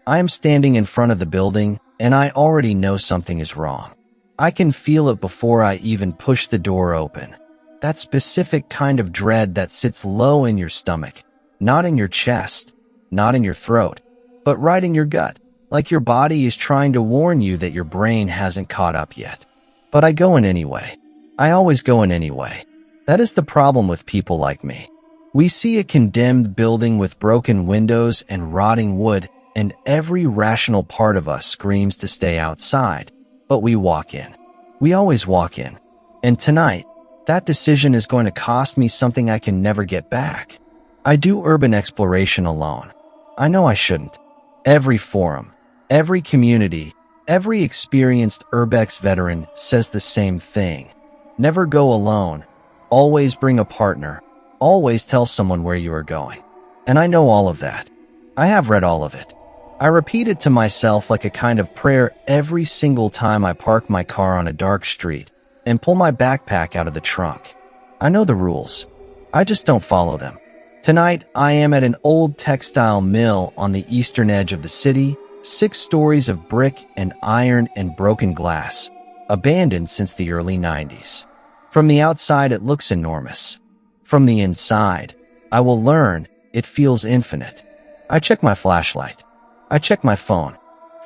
I am standing in front of the building, and I already know something is wrong. I can feel it before I even push the door open. That specific kind of dread that sits low in your stomach, not in your chest, not in your throat, but right in your gut, like your body is trying to warn you that your brain hasn't caught up yet. But I go in anyway. I always go in anyway. That is the problem with people like me. We see a condemned building with broken windows and rotting wood, and every rational part of us screams to stay outside. But we walk in. We always walk in. And tonight, that decision is going to cost me something I can never get back. I do urban exploration alone. I know I shouldn't. Every forum, every community, every experienced Urbex veteran says the same thing. Never go alone. Always bring a partner. Always tell someone where you are going. And I know all of that. I have read all of it. I repeat it to myself like a kind of prayer every single time I park my car on a dark street and pull my backpack out of the trunk. I know the rules. I just don't follow them. Tonight, I am at an old textile mill on the eastern edge of the city, 6 stories of brick and iron and broken glass, abandoned since the early 90s. From the outside, it looks enormous. From the inside, I will learn it feels infinite. I check my flashlight. I check my phone.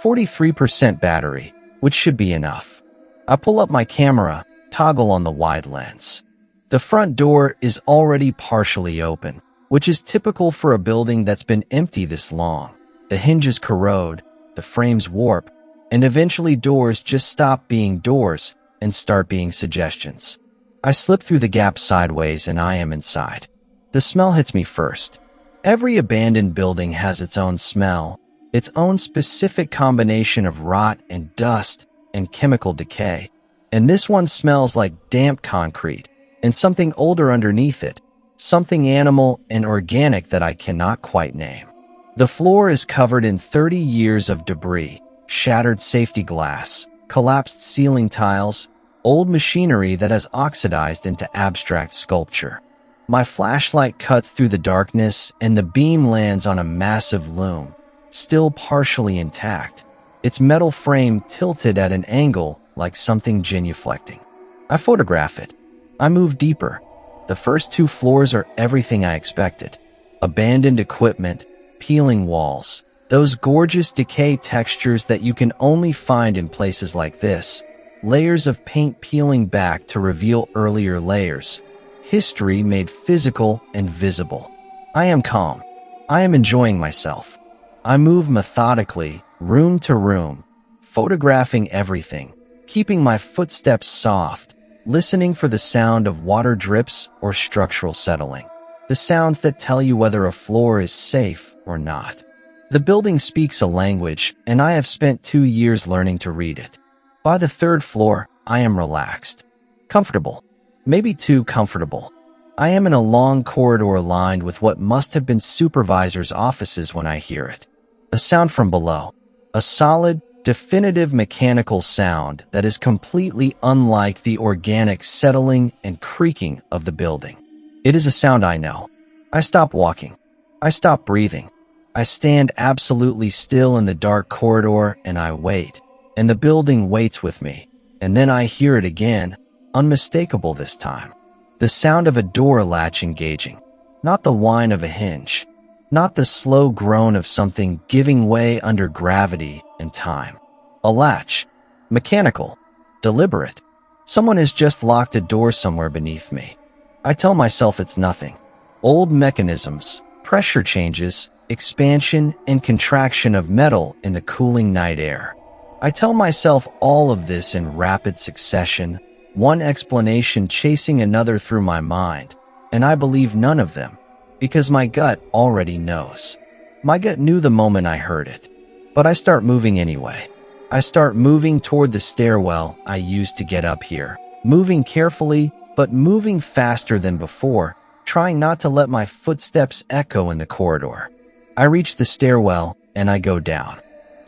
43% battery, which should be enough. I pull up my camera, toggle on the wide lens. The front door is already partially open, which is typical for a building that's been empty this long. The hinges corrode, the frames warp, and eventually doors just stop being doors and start being suggestions. I slip through the gap sideways and I am inside. The smell hits me first. Every abandoned building has its own smell, its own specific combination of rot and dust and chemical decay. And this one smells like damp concrete and something older underneath it, something animal and organic that I cannot quite name. The floor is covered in 30 years of debris, shattered safety glass, collapsed ceiling tiles, old machinery that has oxidized into abstract sculpture. My flashlight cuts through the darkness and the beam lands on a massive loom, still partially intact, its metal frame tilted at an angle like something genuflecting. I photograph it. I move deeper. The first 2 floors are everything I expected. Abandoned equipment, peeling walls, those gorgeous decay textures that you can only find in places like this, layers of paint peeling back to reveal earlier layers, history made physical and visible. I am calm. I am enjoying myself. I move methodically, room to room, photographing everything, keeping my footsteps soft, listening for the sound of water drips or structural settling, the sounds that tell you whether a floor is safe or not. The building speaks a language, and I have spent 2 years learning to read it. By the 3rd floor, I am relaxed, comfortable, maybe too comfortable. I am in a long corridor lined with what must have been supervisors' offices when I hear it. A sound from below, a solid, definitive mechanical sound that is completely unlike the organic settling and creaking of the building. It is a sound I know. I stop walking. I stop breathing. I stand absolutely still in the dark corridor and I wait. And the building waits with me. And then I hear it again, unmistakable this time. The sound of a door latch engaging, not the whine of a hinge, not the slow groan of something giving way under gravity and time. A latch, mechanical, deliberate. Someone has just locked a door somewhere beneath me. I tell myself it's nothing. Old mechanisms, pressure changes, expansion and contraction of metal in the cooling night air. I tell myself all of this in rapid succession, one explanation chasing another through my mind, and I believe none of them, because my gut already knows. My gut knew the moment I heard it, but I start moving anyway. I start moving toward the stairwell I used to get up here, moving carefully, but moving faster than before, trying not to let my footsteps echo in the corridor. I reach the stairwell and I go down.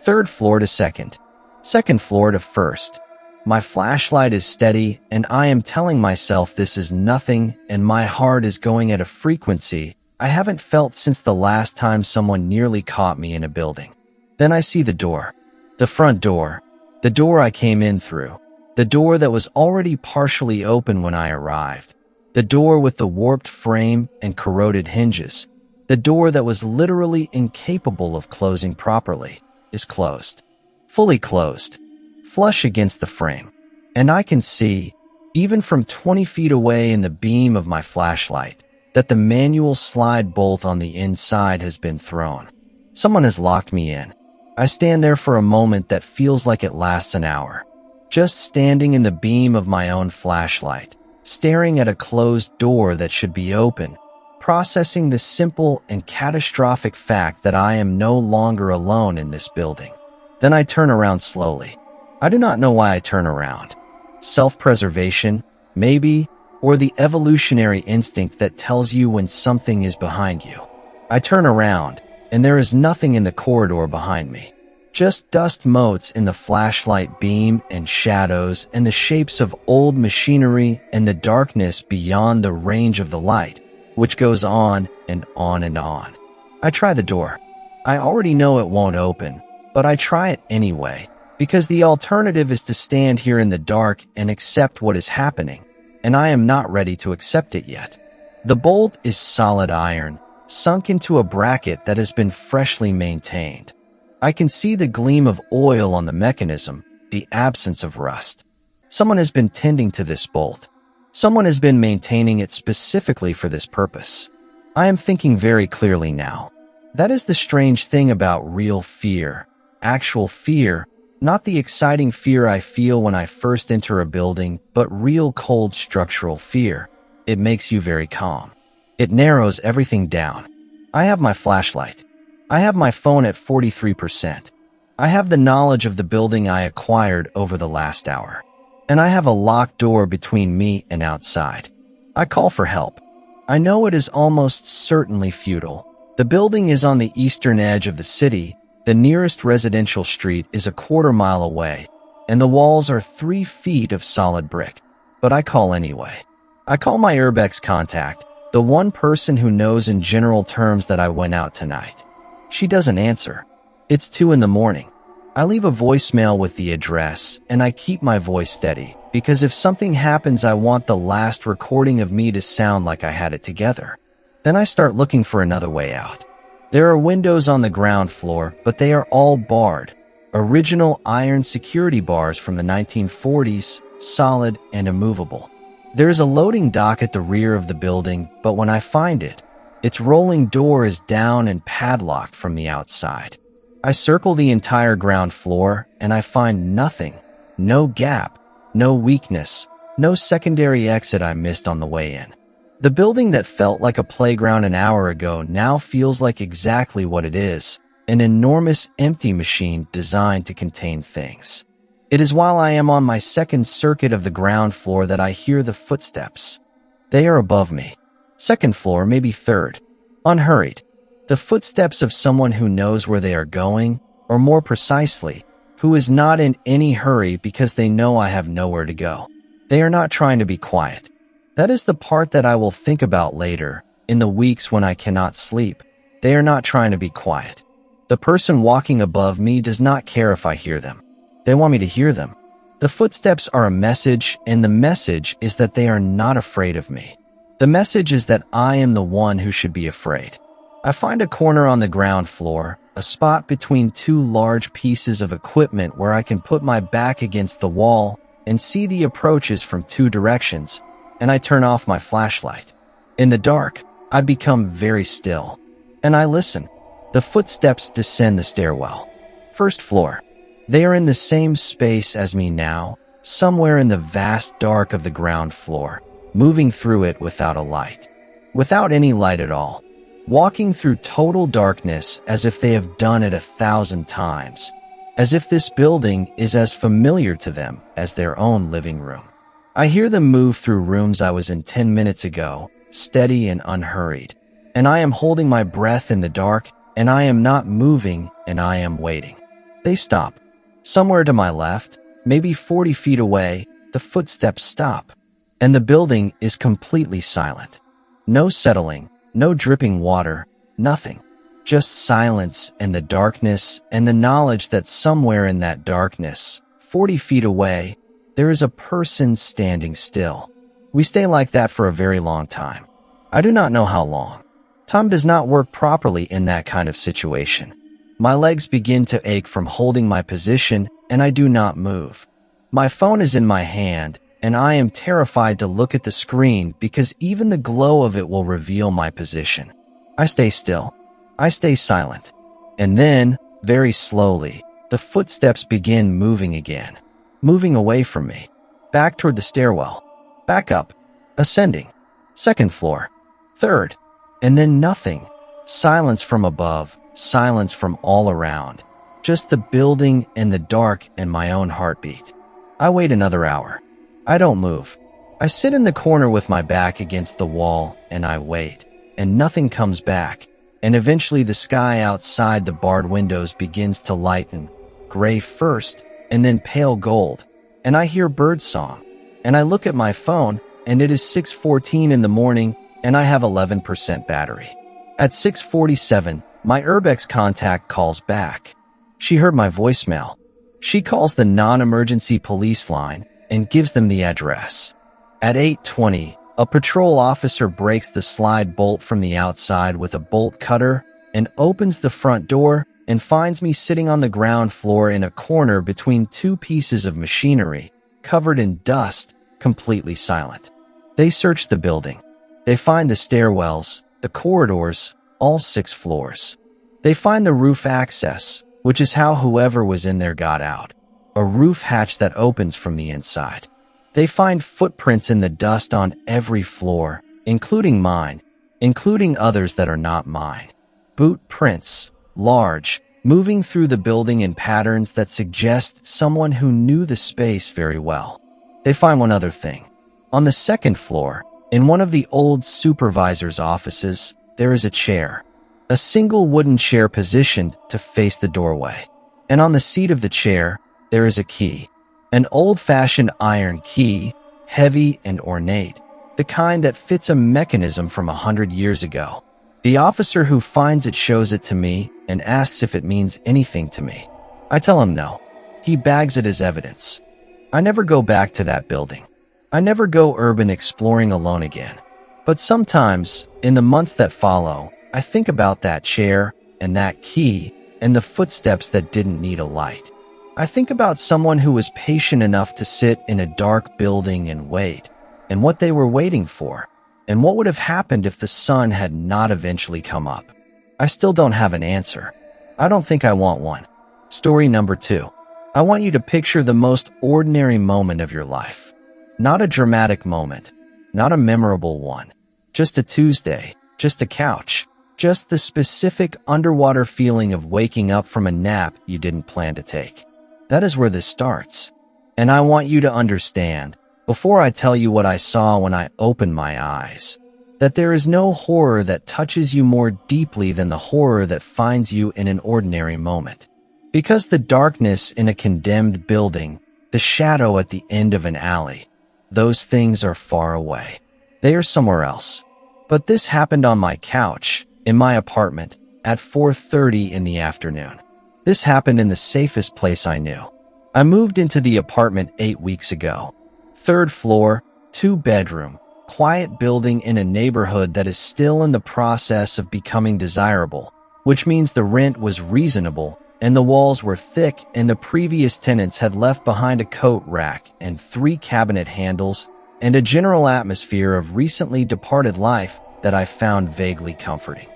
3rd floor to 2nd. 2nd floor to 1st. My flashlight is steady and I am telling myself this is nothing, and my heart is going at a frequency I haven't felt since the last time someone nearly caught me in a building. Then I see the door. The front door. The door I came in through. The door that was already partially open when I arrived. The door with the warped frame and corroded hinges. The door that was literally incapable of closing properly is closed. Fully closed. Flush against the frame. And I can see, even from 20 feet away in the beam of my flashlight, that the manual slide bolt on the inside has been thrown. Someone has locked me in. I stand there for a moment that feels like it lasts an hour. Just standing in the beam of my own flashlight, staring at a closed door that should be open, processing the simple and catastrophic fact that I am no longer alone in this building. Then I turn around slowly. I do not know why I turn around. Self-preservation, maybe, or the evolutionary instinct that tells you when something is behind you. I turn around, and there is nothing in the corridor behind me. Just dust motes in the flashlight beam and shadows and the shapes of old machinery and the darkness beyond the range of the light, which goes on and on and on. I try the door. I already know it won't open, but I try it anyway, because the alternative is to stand here in the dark and accept what is happening, and I am not ready to accept it yet. The bolt is solid iron, sunk into a bracket that has been freshly maintained. I can see the gleam of oil on the mechanism, the absence of rust. Someone has been tending to this bolt. Someone has been maintaining it specifically for this purpose. I am thinking very clearly now. That is the strange thing about real fear. Actual fear, not the exciting fear I feel when I first enter a building, but real cold structural fear. It makes you very calm. It narrows everything down. I have my flashlight. I have my phone at 43%. I have the knowledge of the building I acquired over the last hour. And I have a locked door between me and outside. I call for help. I know it is almost certainly futile. The building is on the eastern edge of the city. The nearest residential street is a quarter-mile away, and the walls are 3 feet of solid brick. But I call anyway. I call my Urbex contact, the one person who knows in general terms that I went out tonight. She doesn't answer. It's 2 in the morning. I leave a voicemail with the address, and I keep my voice steady, because if something happens, I want the last recording of me to sound like I had it together. Then I start looking for another way out. There are windows on the ground floor, but they are all barred. Original iron security bars from the 1940s, solid and immovable. There is a loading dock at the rear of the building, but when I find it, its rolling door is down and padlocked from the outside. I circle the entire ground floor, and I find nothing. No gap, no weakness, no secondary exit I missed on the way in. The building that felt like a playground an hour ago now feels like exactly what it is, an enormous empty machine designed to contain things. It is while I am on my second circuit of the ground floor that I hear the footsteps. They are above me. Second floor, maybe third. Unhurried. The footsteps of someone who knows where they are going, or more precisely, who is not in any hurry because they know I have nowhere to go. They are not trying to be quiet. That is the part that I will think about later, in the weeks when I cannot sleep. They are not trying to be quiet. The person walking above me does not care if I hear them. They want me to hear them. The footsteps are a message, and the message is that they are not afraid of me. The message is that I am the one who should be afraid. I find a corner on the ground floor, a spot between 2 large pieces of equipment where I can put my back against the wall and see the approaches from 2 directions, and I turn off my flashlight. In the dark, I become very still, and I listen. The footsteps descend the stairwell. First floor. They are in the same space as me now, somewhere in the vast dark of the ground floor, moving through it without a light. Without any light at all. Walking through total darkness as if they have done it 1,000 times. As if this building is as familiar to them as their own living room. I hear them move through rooms I was in 10 minutes ago, steady and unhurried. And I am holding my breath in the dark, and I am not moving, and I am waiting. They stop. Somewhere to my left, maybe 40 feet away, the footsteps stop. And the building is completely silent. No settling, no dripping water, nothing. Just silence and the darkness and the knowledge that somewhere in that darkness, 40 feet away, there is a person standing still. We stay like that for a very long time. I do not know how long. Time does not work properly in that kind of situation. My legs begin to ache from holding my position, and I do not move. My phone is in my hand, and I am terrified to look at the screen because even the glow of it will reveal my position. I stay still. I stay silent. And then, very slowly, the footsteps begin moving again. Moving away from me. Back toward the stairwell. Back up. Ascending. Second floor. Third. And then nothing. Silence from above. Silence from all around. Just the building and the dark and my own heartbeat. I wait another hour. I don't move. I sit in the corner with my back against the wall and I wait. And nothing comes back. And eventually the sky outside the barred windows begins to lighten. Gray first, and then pale gold. And I hear birdsong. And I look at my phone, and it is 6:14 in the morning, and I have 11% battery. At 6:47, my Urbex contact calls back. She heard my voicemail. She calls the non-emergency police line and gives them the address. At 8:20, a patrol officer breaks the slide bolt from the outside with a bolt cutter and opens the front door and finds me sitting on the ground floor in a corner between two pieces of machinery, covered in dust, completely silent. They search the building. They find the stairwells, the corridors, all 6 floors. They find the roof access, which is how whoever was in there got out. A roof hatch that opens from the inside. They find footprints in the dust on every floor, including mine, including others that are not mine. Boot prints, large, moving through the building in patterns that suggest someone who knew the space very well. They find one other thing. On the second floor, in one of the old supervisor's offices, there is a chair. A single wooden chair positioned to face the doorway. And on the seat of the chair, there is a key. An old-fashioned iron key, heavy and ornate, the kind that fits a mechanism from 100 years ago. The officer who finds it shows it to me and asks if it means anything to me. I tell him no. He bags it as evidence. I never go back to that building. I never go urban exploring alone again. But sometimes, in the months that follow, I think about that chair and that key and the footsteps that didn't need a light. I think about someone who was patient enough to sit in a dark building and wait, and what they were waiting for, and what would have happened if the sun had not eventually come up. I still don't have an answer. I don't think I want one. Story number 2. I want you to picture the most ordinary moment of your life. Not a dramatic moment, not a memorable one. Just a Tuesday, just a couch, just the specific underwater feeling of waking up from a nap you didn't plan to take. That is where this starts. And I want you to understand, before I tell you what I saw when I opened my eyes, that there is no horror that touches you more deeply than the horror that finds you in an ordinary moment. Because the darkness in a condemned building, the shadow at the end of an alley, those things are far away. They are somewhere else. But this happened on my couch, in my apartment, at 4:30 in the afternoon. This happened in the safest place I knew. I moved into the apartment 8 weeks ago. 3rd floor, 2-bedroom, quiet building in a neighborhood that is still in the process of becoming desirable, which means the rent was reasonable and the walls were thick and the previous tenants had left behind a coat rack and 3 cabinet handles and a general atmosphere of recently departed life that I found vaguely comforting.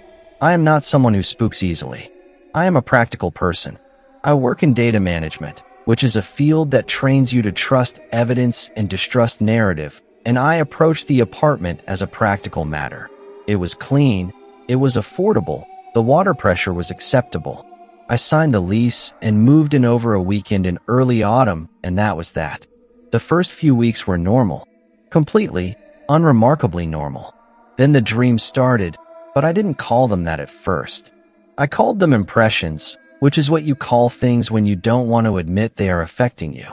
I am not someone who spooks easily. I am a practical person. I work in data management, which is a field that trains you to trust evidence and distrust narrative, and I approached the apartment as a practical matter. It was clean, it was affordable, the water pressure was acceptable. I signed the lease and moved in over a weekend in early autumn, and that was that. The first few weeks were normal. Completely, unremarkably normal. Then the dreams started, but I didn't call them that at first. I called them impressions, which is what you call things when you don't want to admit they are affecting you.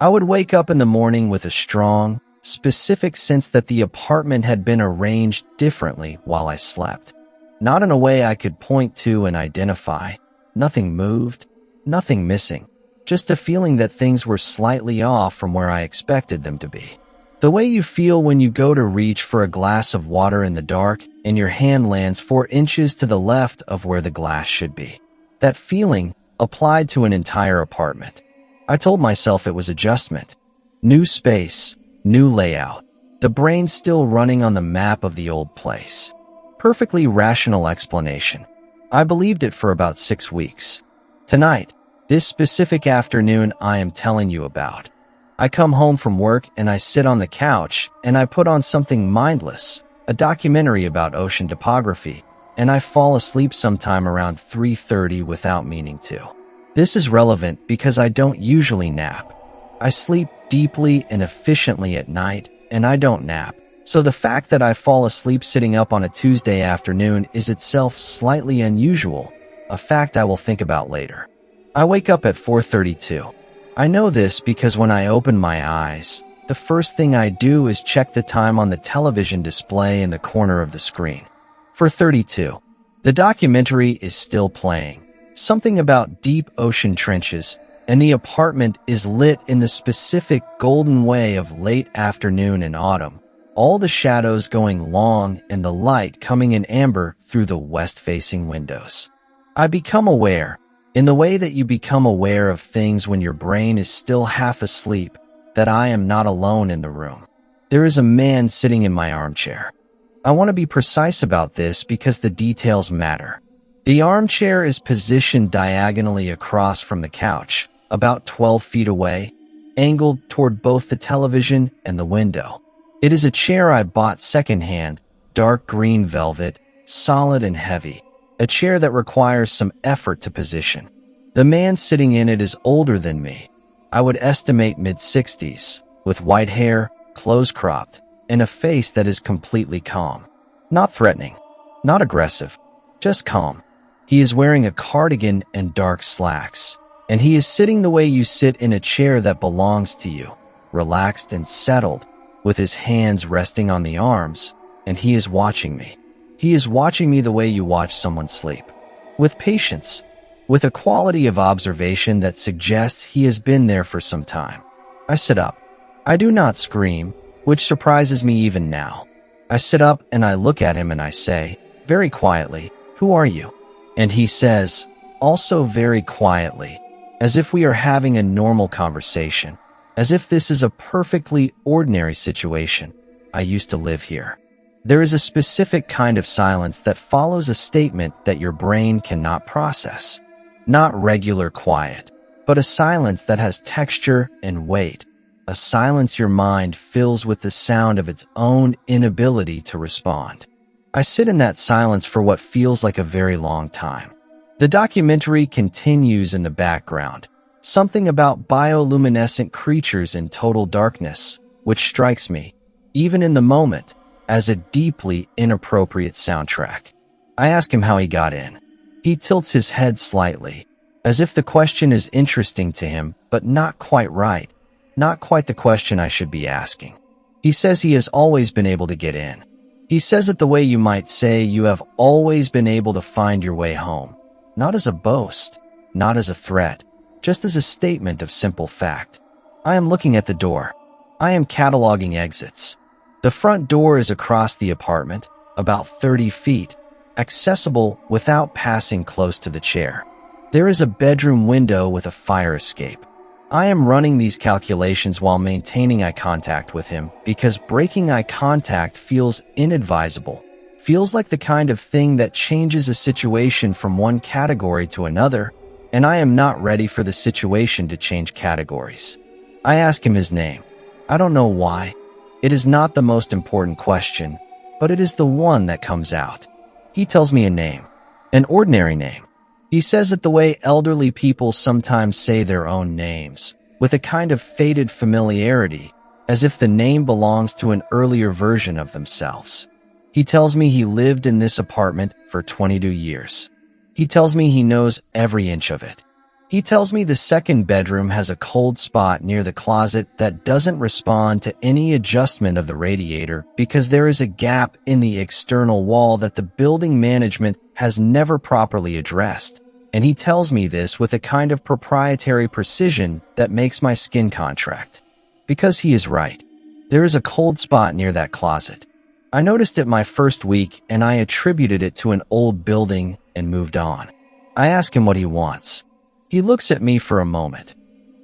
I would wake up in the morning with a strong, specific sense that the apartment had been arranged differently while I slept. Not in a way I could point to and identify. Nothing moved, nothing missing. Just a feeling that things were slightly off from where I expected them to be. The way you feel when you go to reach for a glass of water in the dark and your hand lands 4 inches to the left of where the glass should be. That feeling applied to an entire apartment. I told myself it was adjustment. New space, new layout. The brain still running on the map of the old place. Perfectly rational explanation. I believed it for about 6 weeks. Tonight, this specific afternoon I am telling you about. I come home from work and I sit on the couch and I put on something mindless, a documentary about ocean topography, and I fall asleep sometime around 3:30 without meaning to. This is relevant because I don't usually nap. I sleep deeply and efficiently at night, and I don't nap. So the fact that I fall asleep sitting up on a Tuesday afternoon is itself slightly unusual, a fact I will think about later. I wake up at 4:32. I know this because when I open my eyes, the first thing I do is check the time on the television display in the corner of the screen. 4:32. The documentary is still playing. Something about deep ocean trenches, and the apartment is lit in the specific golden way of late afternoon in autumn. All the shadows going long and the light coming in amber through the west-facing windows. I become aware, in the way that you become aware of things when your brain is still half asleep, that I am not alone in the room. There is a man sitting in my armchair. I want to be precise about this because the details matter. The armchair is positioned diagonally across from the couch, about 12 feet away, angled toward both the television and the window. It is a chair I bought secondhand, dark green velvet, solid and heavy. A chair that requires some effort to position. The man sitting in it is older than me. I would estimate mid-60s, with white hair, close cropped, and a face that is completely calm. Not threatening, not aggressive, just calm. He is wearing a cardigan and dark slacks, and he is sitting the way you sit in a chair that belongs to you, relaxed and settled, with his hands resting on the arms, and he is watching me. He is watching me the way you watch someone sleep. With patience, with a quality of observation that suggests he has been there for some time. I sit up. I do not scream, which surprises me even now. I sit up and I look at him and I say, very quietly, "Who are you?" And he says, also very quietly, as if we are having a normal conversation, as if this is a perfectly ordinary situation. "I used to live here." There is a specific kind of silence that follows a statement that your brain cannot process. Not regular quiet, but a silence that has texture and weight. A silence your mind fills with the sound of its own inability to respond. I sit in that silence for what feels like a very long time. The documentary continues in the background. Something about bioluminescent creatures in total darkness, which strikes me, even in the moment, as a deeply inappropriate soundtrack. I ask him how he got in. He tilts his head slightly, as if the question is interesting to him, but not quite right. Not quite the question I should be asking. He says he has always been able to get in. He says it the way you might say you have always been able to find your way home. Not as a boast, not as a threat, just as a statement of simple fact. I am looking at the door. I am cataloging exits. The front door is across the apartment, about 30 feet, accessible without passing close to the chair. There is a bedroom window with a fire escape. I am running these calculations while maintaining eye contact with him because breaking eye contact feels inadvisable, feels like the kind of thing that changes a situation from one category to another, and I am not ready for the situation to change categories. I ask him his name. I don't know why. It is not the most important question, but it is the one that comes out. He tells me a name, an ordinary name. He says it the way elderly people sometimes say their own names, with a kind of faded familiarity, as if the name belongs to an earlier version of themselves. He tells me he lived in this apartment for 22 years. He tells me he knows every inch of it. He tells me the second bedroom has a cold spot near the closet that doesn't respond to any adjustment of the radiator because there is a gap in the external wall that the building management has never properly addressed. And he tells me this with a kind of proprietary precision that makes my skin contract. Because he is right. There is a cold spot near that closet. I noticed it my first week and I attributed it to an old building and moved on. I ask him what he wants. He looks at me for a moment.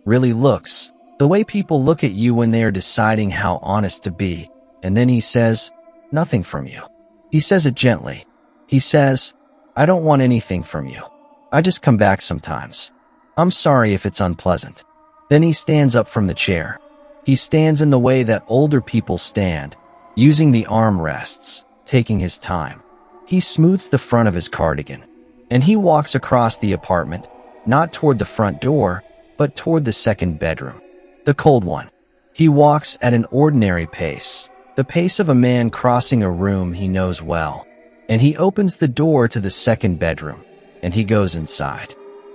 Really looks. The way people look at you when they are deciding how honest to be. And then he says, "Nothing from you." He says it gently. He says, "I don't want anything from you. I just come back sometimes. I'm sorry if it's unpleasant." Then he stands up from the chair. He stands in the way that older people stand, using the armrests, taking his time. He smooths the front of his cardigan, and he walks across the apartment, not toward the front door, but toward the second bedroom, the cold one. He walks at an ordinary pace, the pace of a man crossing a room he knows well, and he opens the door to the second bedroom, and he goes inside.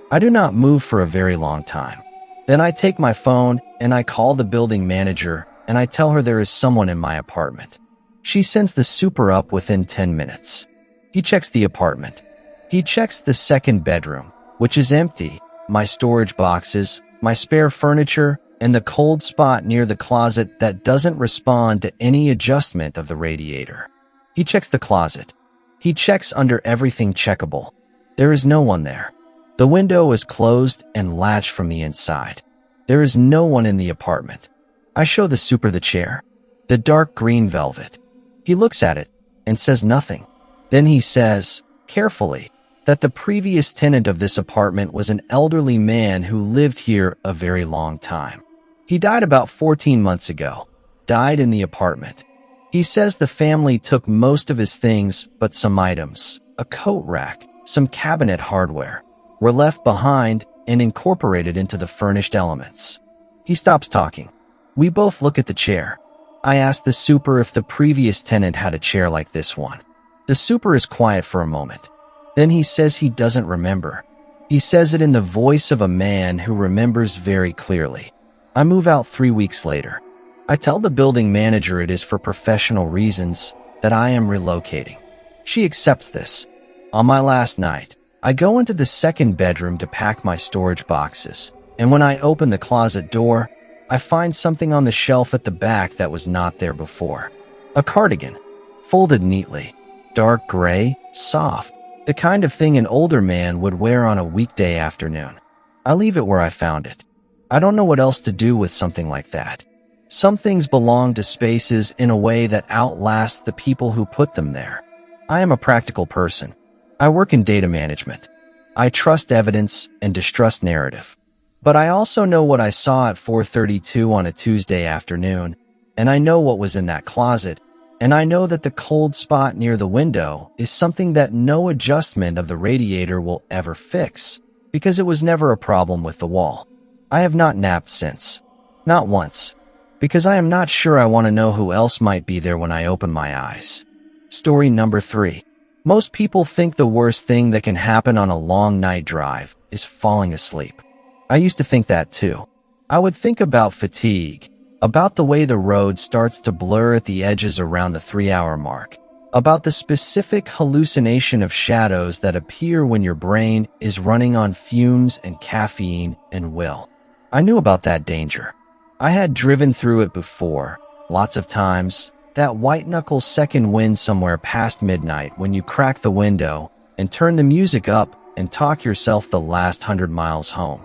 I do not move for a very long time. Then I take my phone and I call the building manager and I tell her there is someone in my apartment. She sends the super up within 10 minutes. He checks the apartment. He checks the second bedroom, which is empty, my storage boxes, my spare furniture, and the cold spot near the closet that doesn't respond to any adjustment of the radiator. He checks the closet. He checks under everything checkable. There is no one there. The window is closed and latched from the inside. There is no one in the apartment. I show the super the chair, the dark green velvet. He looks at it and says nothing. Then he says, carefully, that the previous tenant of this apartment was an elderly man who lived here a very long time. He died about 14 months ago, died in the apartment. He says the family took most of his things, but some items, a coat rack, some cabinet hardware, were left behind and incorporated into the furnished elements. He stops talking. We both look at the chair. I ask the super if the previous tenant had a chair like this one. The super is quiet for a moment. Then he says he doesn't remember. He says it in the voice of a man who remembers very clearly. I move out 3 weeks later. I tell the building manager it is for professional reasons that I am relocating. She accepts this. On my last night, I go into the second bedroom to pack my storage boxes, and when I open the closet door, I find something on the shelf at the back that was not there before. A cardigan, folded neatly, dark gray, soft, the kind of thing an older man would wear on a weekday afternoon. I leave it where I found it. I don't know what else to do with something like that. Some things belong to spaces in a way that outlasts the people who put them there. I am a practical person. I work in data management. I trust evidence and distrust narrative. But I also know what I saw at 4:32 on a Tuesday afternoon, and I know what was in that closet, and I know that the cold spot near the window is something that no adjustment of the radiator will ever fix, because it was never a problem with the wall. I have not napped since. Not once. Because I am not sure I want to know who else might be there when I open my eyes. Story number 3. Most people think the worst thing that can happen on a long night drive is falling asleep. I used to think that too. I would think about fatigue, about the way the road starts to blur at the edges around the 3-hour mark, about the specific hallucination of shadows that appear when your brain is running on fumes and caffeine and will. I knew about that danger. I had driven through it before, lots of times. That white-knuckle second wind somewhere past midnight when you crack the window and turn the music up and talk yourself the last 100 miles home.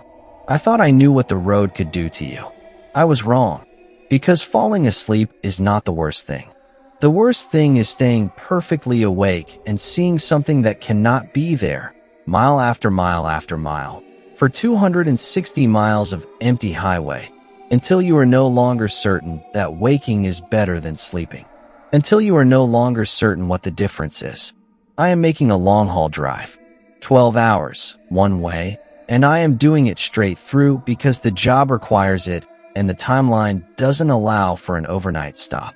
I thought I knew what the road could do to you. I was wrong, because falling asleep is not the worst thing. The worst thing is staying perfectly awake and seeing something that cannot be there, mile after mile after mile, for 260 miles of empty highway, until you are no longer certain that waking is better than sleeping. Until you are no longer certain what the difference is. I am making a long-haul drive, 12 hours, one way, and I am doing it straight through because the job requires it and the timeline doesn't allow for an overnight stop.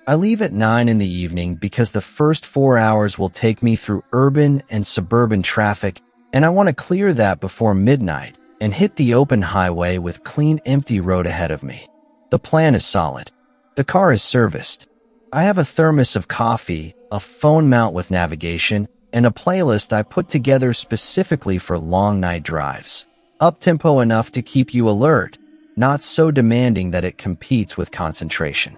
I leave at 9 in the evening because the first 4 hours will take me through urban and suburban traffic, and I want to clear that before midnight and hit the open highway with clean, empty road ahead of me. The plan is solid. The car is serviced. I have a thermos of coffee, a phone mount with navigation, and a playlist I put together specifically for long night drives. Up-tempo enough to keep you alert, not so demanding that it competes with concentration.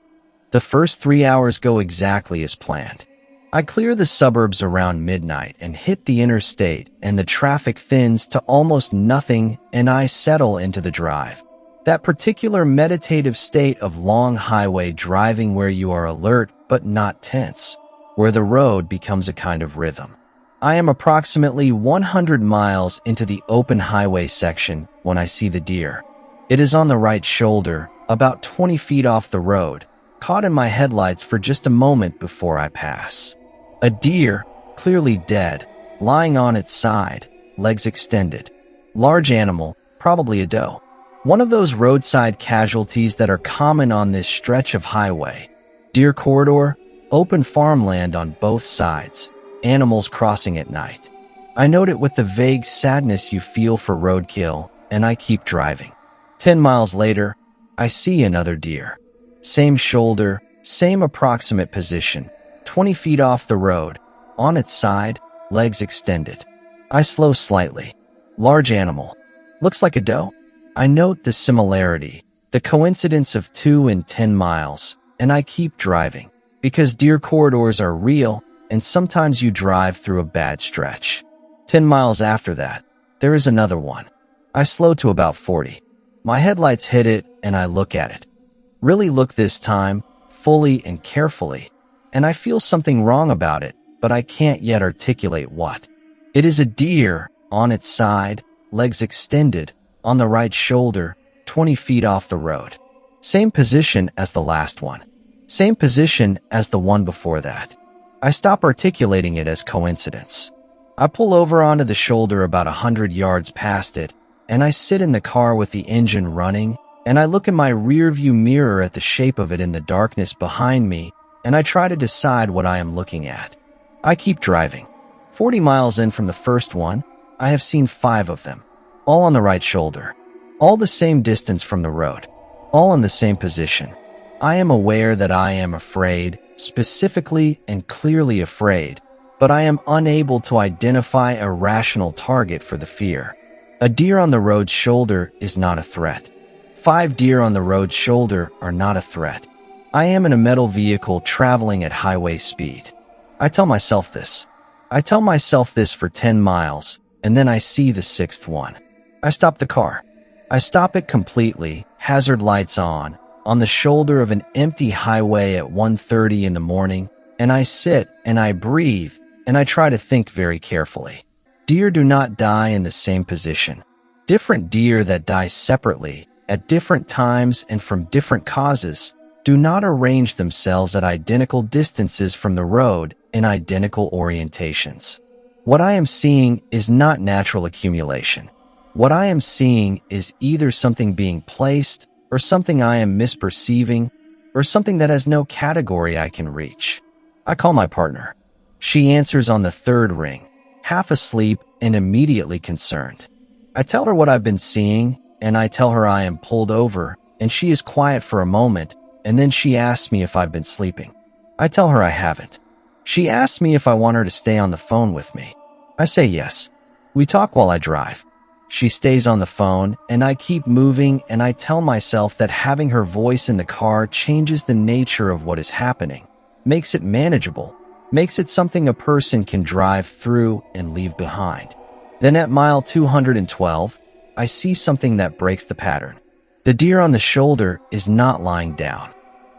The first 3 hours go exactly as planned. I clear the suburbs around midnight and hit the interstate, and the traffic thins to almost nothing, and I settle into the drive. That particular meditative state of long highway driving where you are alert but not tense, where the road becomes a kind of rhythm. I am approximately 100 miles into the open highway section when I see the deer. It is on the right shoulder, about 20 feet off the road, caught in my headlights for just a moment before I pass. A deer, clearly dead, lying on its side, legs extended. Large animal, probably a doe. One of those roadside casualties that are common on this stretch of highway. Deer corridor, open farmland on both sides, animals crossing at night. I note it with the vague sadness you feel for roadkill, and I keep driving. 10 miles later, I see another deer. Same shoulder, same approximate position, 20 feet off the road, on its side, legs extended. I slow slightly. Large animal. Looks like a doe. I note the similarity, the coincidence of 2 and 10 miles, and I keep driving, because deer corridors are real, and sometimes you drive through a bad stretch. 10 miles after that, there is another one. I slow to about 40. My headlights hit it, and I look at it. Really look this time, fully and carefully, and I feel something wrong about it, but I can't yet articulate what. It is a deer, on its side, legs extended, on the right shoulder, 20 feet off the road. Same position as the last one. Same position as the one before that. I stop articulating it as coincidence. I pull over onto the shoulder about 100 yards past it, and I sit in the car with the engine running, and I look in my rearview mirror at the shape of it in the darkness behind me, and I try to decide what I am looking at. I keep driving. 40 miles in from the first one, I have seen 5 of them, all on the right shoulder, all the same distance from the road, all in the same position. I am aware that I am afraid, specifically and clearly afraid, but I am unable to identify a rational target for the fear. A deer on the road shoulder is not a threat. 5 deer on the road shoulder are not a threat. I am in a metal vehicle traveling at highway speed. I tell myself this. I tell myself this for 10 miles, and then I see the 6th one. I stop the car. I stop it completely, hazard lights on the shoulder of an empty highway at 1:30 in the morning, and I sit and I breathe, and I try to think very carefully. Deer do not die in the same position. Different deer that die separately, at different times and from different causes, do not arrange themselves at identical distances from the road in identical orientations. What I am seeing is not natural accumulation. What I am seeing is either something being placed, or something I am misperceiving, or something that has no category I can reach. I call my partner. She answers on the 3rd ring, half asleep and immediately concerned. I tell her what I've been seeing, and I tell her I am pulled over, and she is quiet for a moment, and then she asks me if I've been sleeping. I tell her I haven't. She asks me if I want her to stay on the phone with me. I say yes. We talk while I drive. She stays on the phone, and I keep moving, and I tell myself that having her voice in the car changes the nature of what is happening, makes it manageable, makes it something a person can drive through and leave behind. Then at mile 212, I see something that breaks the pattern. The deer on the shoulder is not lying down.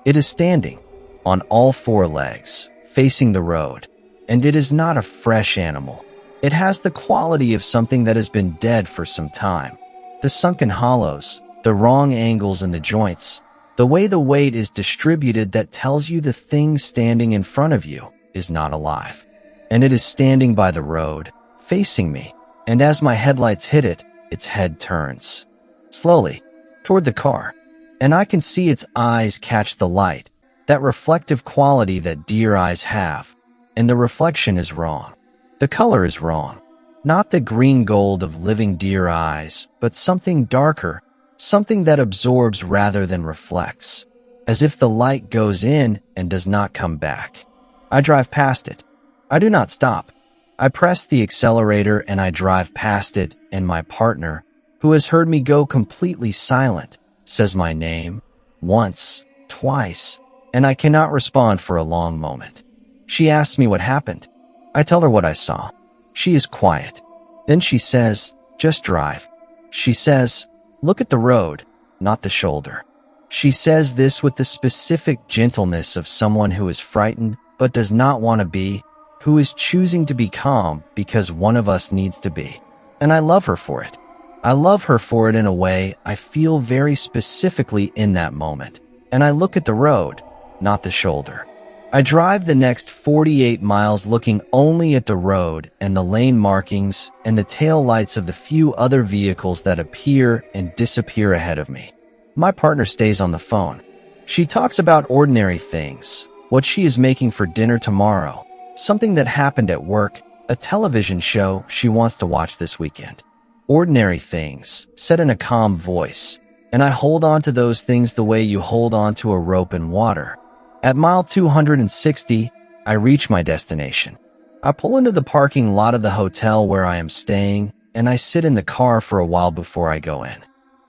It is standing, on all 4 legs, facing the road, and it is not a fresh animal. It has the quality of something that has been dead for some time. The sunken hollows, the wrong angles in the joints, the way the weight is distributed that tells you the thing standing in front of you is not alive. And it is standing by the road, facing me, and as my headlights hit it, its head turns, slowly, toward the car, and I can see its eyes catch the light, that reflective quality that deer eyes have, and the reflection is wrong. The color is wrong. Not the green gold of living deer eyes, but something darker, something that absorbs rather than reflects, as if the light goes in and does not come back. I drive past it. I do not stop. I press the accelerator and I drive past it, and my partner, who has heard me go completely silent, says my name once, twice, and I cannot respond for a long moment. She asks me what happened. I tell her what I saw. She is quiet. Then she says, "Just drive." She says, "Look at the road, not the shoulder." She says this with the specific gentleness of someone who is frightened but does not want to be, who is choosing to be calm because one of us needs to be. And I love her for it. I love her for it in a way I feel very specifically in that moment. And I look at the road, not the shoulder. I drive the next 48 miles looking only at the road and the lane markings and the tail lights of the few other vehicles that appear and disappear ahead of me. My partner stays on the phone. She talks about ordinary things, what she is making for dinner tomorrow, something that happened at work, a television show she wants to watch this weekend. Ordinary things, said in a calm voice, and I hold on to those things the way you hold on to a rope in water. At mile 260, I reach my destination. I pull into the parking lot of the hotel where I am staying, and I sit in the car for a while before I go in.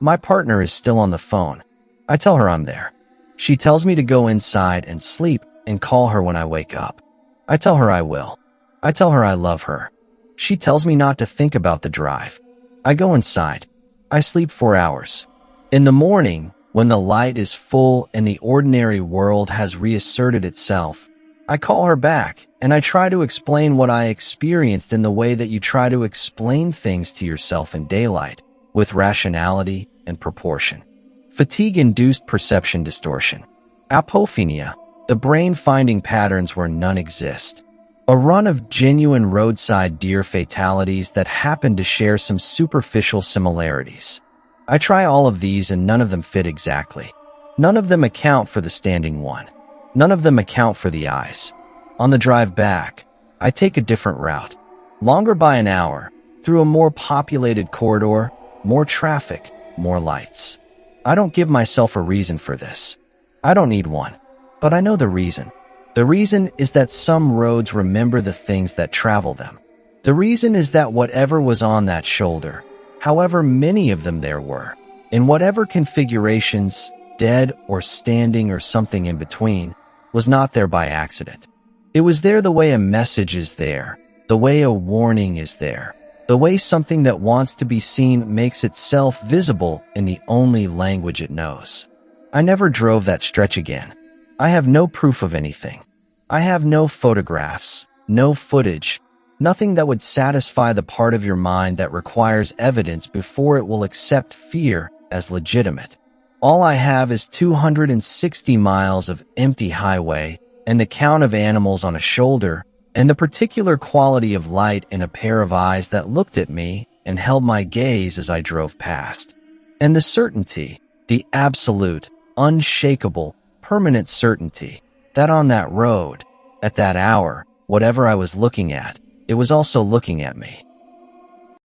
My partner is still on the phone. I tell her I'm there. She tells me to go inside and sleep and call her when I wake up. I tell her I will. I tell her I love her. She tells me not to think about the drive. I go inside. I sleep 4 hours. In the morning, when the light is full and the ordinary world has reasserted itself, I call her back and I try to explain what I experienced in the way that you try to explain things to yourself in daylight, with rationality and proportion. Fatigue-induced perception distortion. Apophenia, the brain finding patterns where none exist. A run of genuine roadside deer fatalities that happen to share some superficial similarities. I try all of these and none of them fit exactly. None of them account for the standing one. None of them account for the eyes. On the drive back, I take a different route. Longer by an hour, through a more populated corridor, more traffic, more lights. I don't give myself a reason for this. I don't need one. But I know the reason. The reason is that some roads remember the things that travel them. The reason is that whatever was on that shoulder, however many of them there were, in whatever configurations, dead or standing or something in between, was not there by accident. It was there the way a message is there, the way a warning is there, the way something that wants to be seen makes itself visible in the only language it knows. I never drove that stretch again. I have no proof of anything. I have no photographs, no footage, nothing that would satisfy the part of your mind that requires evidence before it will accept fear as legitimate. All I have is 260 miles of empty highway and the count of animals on a shoulder and the particular quality of light in a pair of eyes that looked at me and held my gaze as I drove past. And the certainty, the absolute, unshakable, permanent certainty that on that road, at that hour, whatever I was looking at, it was also looking at me.